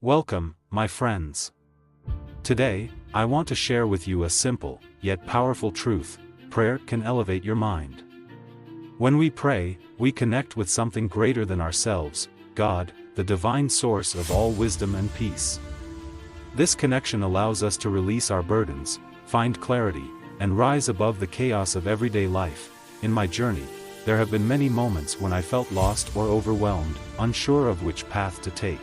Welcome, my friends. Today, I want to share with you a simple, yet powerful truth: prayer can elevate your mind. When we pray, we connect with something greater than ourselves, God, the divine source of all wisdom and peace. This connection allows us to release our burdens, find clarity, and rise above the chaos of everyday life. In my journey, there have been many moments when I felt lost or overwhelmed, unsure of which path to take.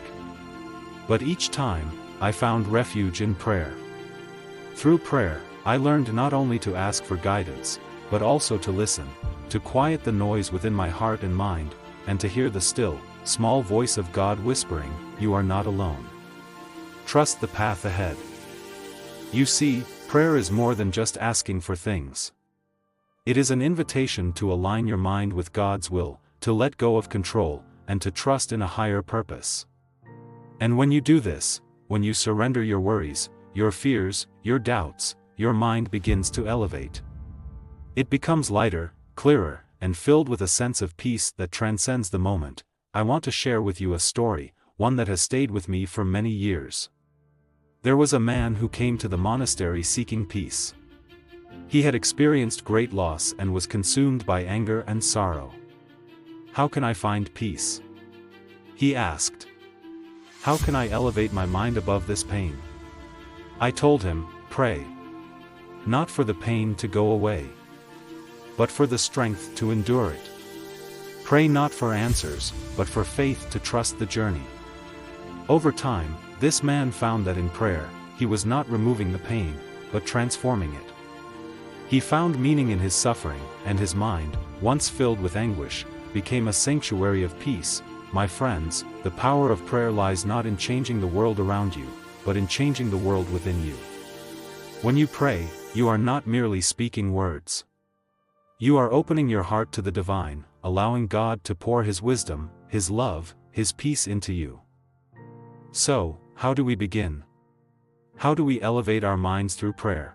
But each time, I found refuge in prayer. Through prayer, I learned not only to ask for guidance, but also to listen, to quiet the noise within my heart and mind, and to hear the still, small voice of God whispering, "You are not alone. Trust the path ahead." You see, prayer is more than just asking for things. It is an invitation to align your mind with God's will, to let go of control, and to trust in a higher purpose. And when you do this, when you surrender your worries, your fears, your doubts, your mind begins to elevate. It becomes lighter, clearer, and filled with a sense of peace that transcends the moment. I want to share with you a story, one that has stayed with me for many years. There was a man who came to the monastery seeking peace. He had experienced great loss and was consumed by anger and sorrow. "How can I find peace?" he asked. "How can I elevate my mind above this pain?" I told him, "Pray. Not for the pain to go away, but for the strength to endure it. Pray not for answers, but for faith to trust the journey." Over time, this man found that in prayer, he was not removing the pain, but transforming it. He found meaning in his suffering, and his mind, once filled with anguish, became a sanctuary of peace. My friends, the power of prayer lies not in changing the world around you, but in changing the world within you. When you pray, you are not merely speaking words. You are opening your heart to the divine, allowing God to pour His wisdom, His love, His peace into you. So, how do we begin? How do we elevate our minds through prayer?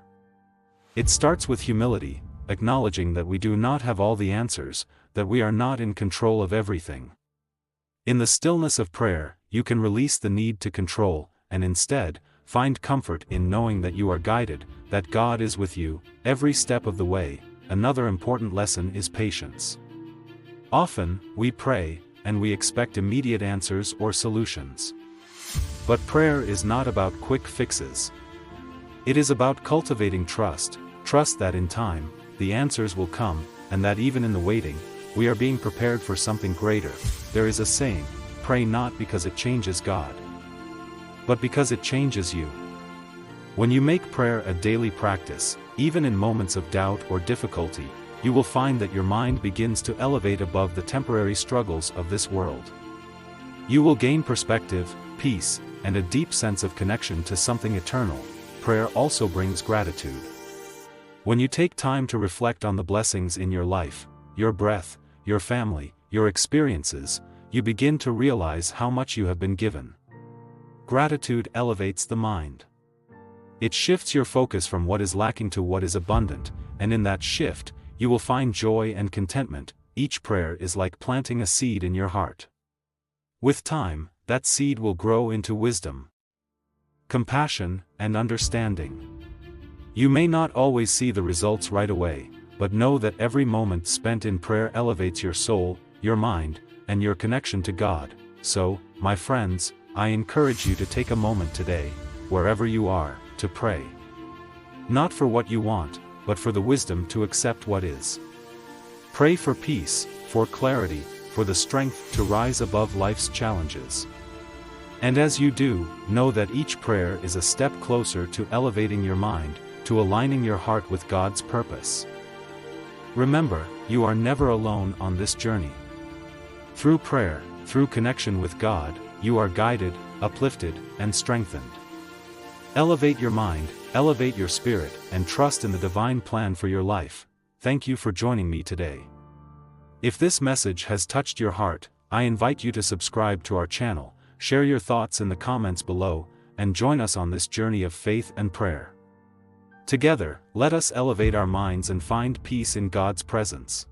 It starts with humility, acknowledging that we do not have all the answers, that we are not in control of everything. In the stillness of prayer, you can release the need to control, and instead, find comfort in knowing that you are guided, that God is with you, every step of the way. Another important lesson is patience. Often, we pray, and we expect immediate answers or solutions. But prayer is not about quick fixes. It is about cultivating trust that in time, the answers will come, and that even in the waiting, we are being prepared for something greater. There is a saying, "Pray not because it changes God, but because it changes you." When you make prayer a daily practice, even in moments of doubt or difficulty, you will find that your mind begins to elevate above the temporary struggles of this world. You will gain perspective, peace, and a deep sense of connection to something eternal. Prayer also brings gratitude. When you take time to reflect on the blessings in your life, your breath, your family, your experiences, you begin to realize how much you have been given. Gratitude elevates the mind. It shifts your focus from what is lacking to what is abundant, and in that shift, you will find joy and contentment. Each prayer is like planting a seed in your heart. With time, that seed will grow into wisdom, compassion, and understanding. You may not always see the results right away, but know that every moment spent in prayer elevates your soul, your mind, and your connection to God. So, my friends, I encourage you to take a moment today, wherever you are, to pray. Not for what you want, but for the wisdom to accept what is. Pray for peace, for clarity, for the strength to rise above life's challenges. And as you do, know that each prayer is a step closer to elevating your mind, to aligning your heart with God's purpose. Remember, you are never alone on this journey. Through prayer, through connection with God, you are guided, uplifted, and strengthened. Elevate your mind, elevate your spirit, and trust in the divine plan for your life. Thank you for joining me today. If this message has touched your heart, I invite you to subscribe to our channel, share your thoughts in the comments below, and join us on this journey of faith and prayer. Together, let us elevate our minds and find peace in God's presence.